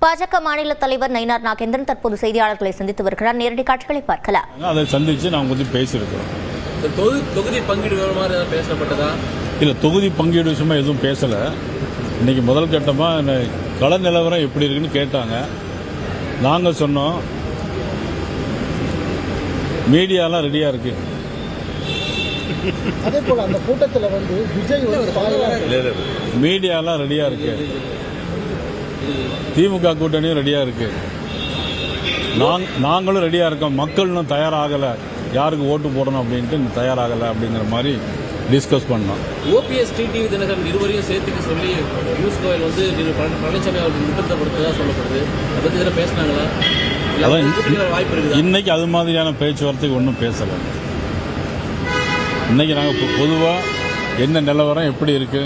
பாஜக மாநில தலைவர் நயினார் நாகேந்திரன் தற்போது செய்தியாளர்களை சந்தித்து வருகிறார். நேரடி காட்சிகளை பார்க்கலாம். அதை சந்திச்சு நாங்கள் கொஞ்சம் பேசியிருக்கிறோம். தொகுதி பங்கீடு பேசப்பட்டதா? இல்லை, தொகுதி பங்கீடு விஷயமா எதுவும் பேசலை. இன்னைக்கு முதல் கட்டமாக கள நிலவரம் எப்படி இருக்குன்னு கேட்டாங்க. நாங்கள் சொன்னோம் மீடியாலாம் ரெடியாக இருக்கு. அதே போல அந்த கூட்டத்தில் விஜய் மீடியாலாம் ரெடியாக இருக்கு, திமுக கூட்டணியும் ரெடியாக இருக்கு, நாங்களும் ரெடியாக இருக்கோம். மக்கள் இன்னும் தயாராகலை, யாருக்கு ஓட்டு போடணும் அப்படின்ட்டு இன்னும் தயாராகலை அப்படிங்கிற மாதிரி டிஸ்கஸ் பண்ணோம். ஓபிஎஸ் டிடிவி தினகரன் இருவரையும் சேர்த்துக்க சொல்லி பியூஷ் கோயல் பழனிசாமி அவர்கள் நிறுத்தப்படுத்ததா சொல்லப்படுது. அதை பற்றி இதில் பேசினாங்களா? வாய்ப்பு இருக்குது. இன்னைக்கு அது மாதிரியான பேச்சுவார்த்தைக்கு ஒன்றும் பேசலை. இன்னைக்கு நாங்கள் பொதுவாக என்ன நிலவரம் எப்படி இருக்கு,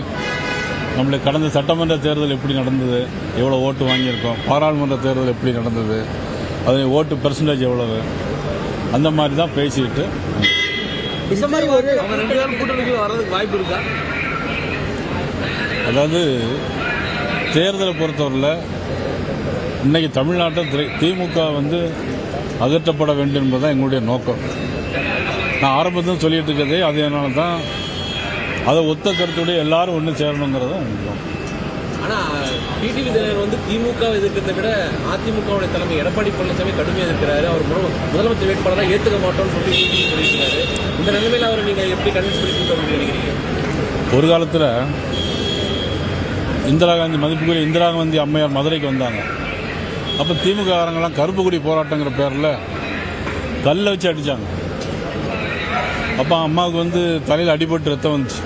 நம்மளுக்கு கடந்த சட்டமன்ற தேர்தல் எப்படி நடந்தது, எவ்வளோ ஓட்டு வாங்கியிருக்கோம், பாராளுமன்ற தேர்தல் எப்படி நடந்தது, அது ஓட்டு பெர்சன்டேஜ் எவ்வளவு, அந்த மாதிரி தான் பேசிக்கிட்டு வர்றதுக்கு வாய்ப்பு இருக்கா? அதாவது தேர்தலை பொறுத்தவரையில் இன்னைக்கு தமிழ்நாட்டில் திமுக அகற்றப்பட வேண்டும் என்பதுதான் எங்களுடைய நோக்கம். நான் ஆரம்பத்தில் சொல்லிட்டு இருக்கிறதே அதனால தான். அதை ஒத்த கருத்துடைய எல்லாரும் ஒன்று சேரணுங்கிறது தான். ஆனால் டிடிவி தினகரன் திமுக எதிர்க்கிறத விட அதிமுகவுடைய தலைமை எடப்பாடி பழனிசாமி கடுமையாக இருக்கிறாரு. அவர் முதலமைச்சர் வேட்பாளராக ஏற்றுக்க மாட்டோம்னு சொல்லியிருக்கிறாரு. இந்த நிலைமையில் அவர் நீங்கள் எப்படி கன்வின்ஸ் பண்ணி நினைக்கிறீங்க? ஒரு காலத்தில் இந்திரா காந்தி, மதிப்புக்குரிய இந்திரா காந்தி அம்மையார் மதுரைக்கு வந்தாங்க. அப்போ திமுக காரங்கெல்லாம் கருப்பு கொடி போராட்டங்கிற பேரில் கல்லை வச்சு அடித்தாங்க. அப்போ அம்மாவுக்கு தலையில் அடிபட்டு ரத்தம் வந்துச்சு.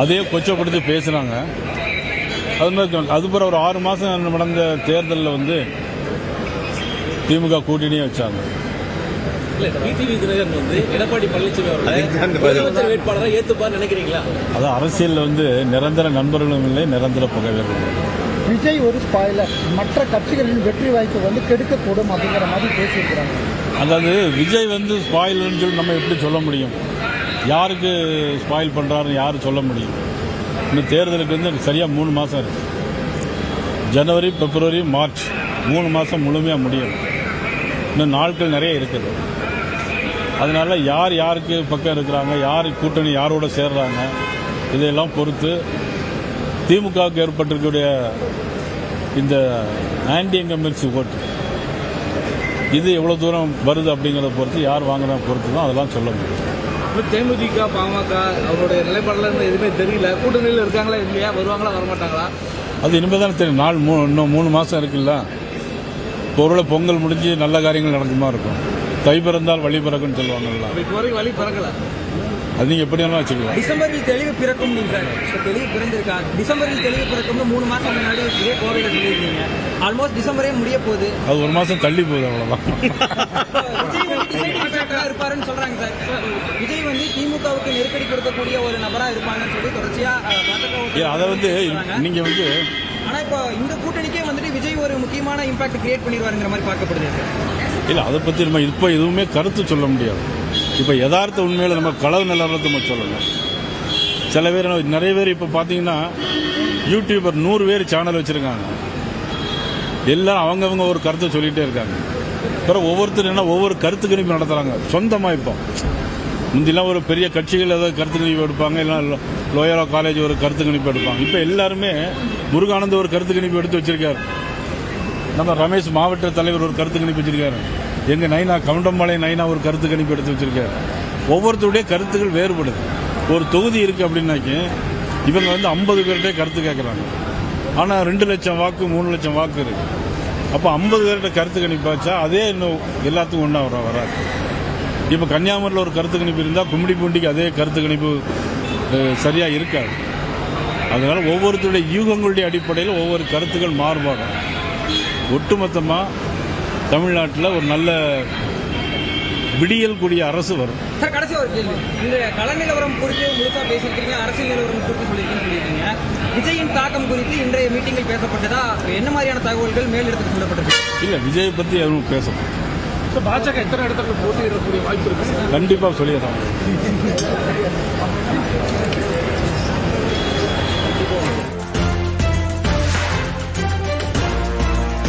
அதே கொச்சப்படுத்தி பேசுகிறாங்க. அது மாதிரி அதுபோல் ஒரு 6 மாதம் நடந்த தேர்தலில் திமுக கூட்டணியே வச்சாங்க. எடப்பாடி பழனிசாமி அவர்கள் வேட்பாளராக ஏற்றுப்பார் நினைக்கிறீங்களா? அது அரசியலில் நிரந்தர நண்பர்களும் இல்லை, நிரந்தர பகைவர்களும் இல்லை. விஜய் ஒரு ஸ்பாயிலர், மற்ற கட்சிகளின் வெற்றி வாய்ப்பு கெடுக்கக்கூடும் அப்படிங்கிற மாதிரி பேசியிருக்கிறாங்க. அதாவது விஜய் ஸ்பாயில்னு சொல்லி நம்ம எப்படி சொல்ல முடியும்? யாருக்கு ஸ்பாயில் பண்ணுறாருன்னு யார் சொல்ல முடியும்? இன்னும் தேர்தலுக்கு சரியாக 3 மாதம் இருக்கு. ஜனவரி, பிப்ரவரி, மார்ச் 3 மாதம் முழுமையாக முடியும். இன்னும் நாட்கள் நிறைய இருக்குது. அதனால யார் யாருக்கு பக்கம் இருக்கிறாங்க, யார் கூட்டணி யாரோட சேர்றாங்க, இதையெல்லாம் பொறுத்து திமுகவுக்கு ஏற்பட்டிருக்கக்கூடிய இந்த ஆன்டி இன்கம்பன்சி ஓட்டு இது எவ்வளோ தூரம் வருது அப்படிங்கிறத பொறுத்து, யார் வாங்குறத பொறுத்து தான் அதெல்லாம் சொல்ல முடியும். தேமுதிக, பாமக அவருடைய நிலைப்பாடுல எதுவுமே தெரியல. கூட்டணியில் இருக்காங்களா இல்லையா, வருவாங்களா வரமாட்டாங்களா, அது இனிமேல் தான் தெரியும். இன்னும் 3 மாதம் இருக்குல்ல. பொருளை பொங்கல் முடிஞ்சு நல்ல காரியங்கள் நடக்குமா இருக்கும். தை பிறந்தால் வழி பிறக்குன்னு சொல்லுவாங்கல்ல, வழி பிறக்கல. அது நீங்கள் எப்படி வேணாலும் வச்சுக்கலாம். டிசம்பரில் தெளிவு பிறக்கும். தெளிவு பிறந்திருக்கா? டிசம்பரில் தெளிவு பிறக்கும்னு 3 மாதம் முன்னாடி இதே கோவையில் சொல்லியிருக்கீங்க. ஆல்மோஸ்ட் டிசம்பரே முடிய போகுது. அது 1 மாதம் தள்ளி போகுது, அவ்வளோதான். விஜய் இருப்பாருன்னு சொல்றாங்க சார். விஜய் திமுகவுக்கு நெருக்கடி கொடுக்கக்கூடிய ஒரு நபரா இருப்பாங்கன்னு சொல்லி தொடர்ச்சியா அதை நீங்க ஆனா இப்போ இந்த கூட்டணிக்கே விஜய் ஒரு முக்கியமான இம்பாக்ட் கிரியேட் பண்ணிடுவாருங்கிற மாதிரி பார்க்கப்படுது சார். இல்லை, அதை பற்றி நம்ம இப்போ எதுவுமே கருத்து சொல்ல முடியாது. இப்போ யதார்த்த உண்மையில் நம்ம களவு நிலவரத்தை நம்ம சொல்லணும். சில பேர், நிறைய பேர் இப்போ பார்த்தீங்கன்னா யூடியூபர் 100 பேர் சேனல் வச்சுருக்காங்க. எல்லாரும் அவங்கவுங்க ஒரு கருத்தை சொல்லிகிட்டே இருக்காங்க. அப்புறம் ஒவ்வொருத்தர் ஒவ்வொரு கருத்து கணிப்பு நடத்துகிறாங்க சொந்தமாக. இப்போ முந்திலாம் ஒரு பெரிய கட்சிகள் ஏதாவது கருத்து கணிப்பு எடுப்பாங்க, இல்லைன்னா லோயலா காலேஜ் ஒரு கருத்து கணிப்பு எடுப்பாங்க. இப்போ எல்லாருமே முருகானந்த் ஒரு கருத்து கணிப்பு எடுத்து வச்சிருக்காரு. நம்ம ரமேஷ் மாவட்ட தலைவர் ஒரு கருத்து கணிப்பு வச்சிருக்காரு. எங்கள் நைனா, கவுண்டம்பாளைய நைனா ஒரு கருத்து கணிப்பு எடுத்து வச்சிருக்காரு. ஒவ்வொருத்தருடைய கருத்துக்கள் வேறுபடுது. ஒரு தொகுதி இருக்குது அப்படின்னாக்கி இவங்க 50 பேர்கிட்ட கருத்து கேட்குறாங்க. ஆனால் 2 லட்சம் வாக்கு 3 லட்சம் வாக்கு இருக்கு. அப்போ 50 பேர்கிட்ட கருத்து கணிப்பாச்சா அதே இன்னும் எல்லாத்துக்கும் ஒன்றா வராது. இப்போ கன்னியாகுமரியில் ஒரு கருத்து கணிப்பு இருந்தால் கும்மிடிப்பூண்டிக்கு அதே கருத்து கணிப்பு சரியாக இருக்காது. அதனால ஒவ்வொருத்தருடைய யூகங்களுடைய அடிப்படையில் ஒவ்வொரு கருத்துக்கள் மாறுபாடும். ஒட்டுமொத்தமாக தமிழ்நாட்டில் ஒரு நல்ல விடியல் கூடிய அரசு வரும். சார், கடைசி ஒரு கேள்வி. இந்த கள நிலவரம் குறித்து முழுசா பேசியிருக்கீங்க, அரசியல் நிலவரம் குறித்து சொல்லியிருக்கீங்க. விஜயின் தாக்கம் குறித்து இன்றைய மீட்டிங்கில் பேசப்பட்டதா? என்ன மாதிரியான தகவல்கள் மேலிடத்துக்கு சொல்லப்பட்டது? இல்லை, விஜயை பற்றி எதுவும் பேசப்படும். பாஜக எத்தனை இடத்துல போட்டியிடக்கூடிய வாய்ப்பு இருக்கு? கண்டிப்பாக சொல்லிடுறாங்க.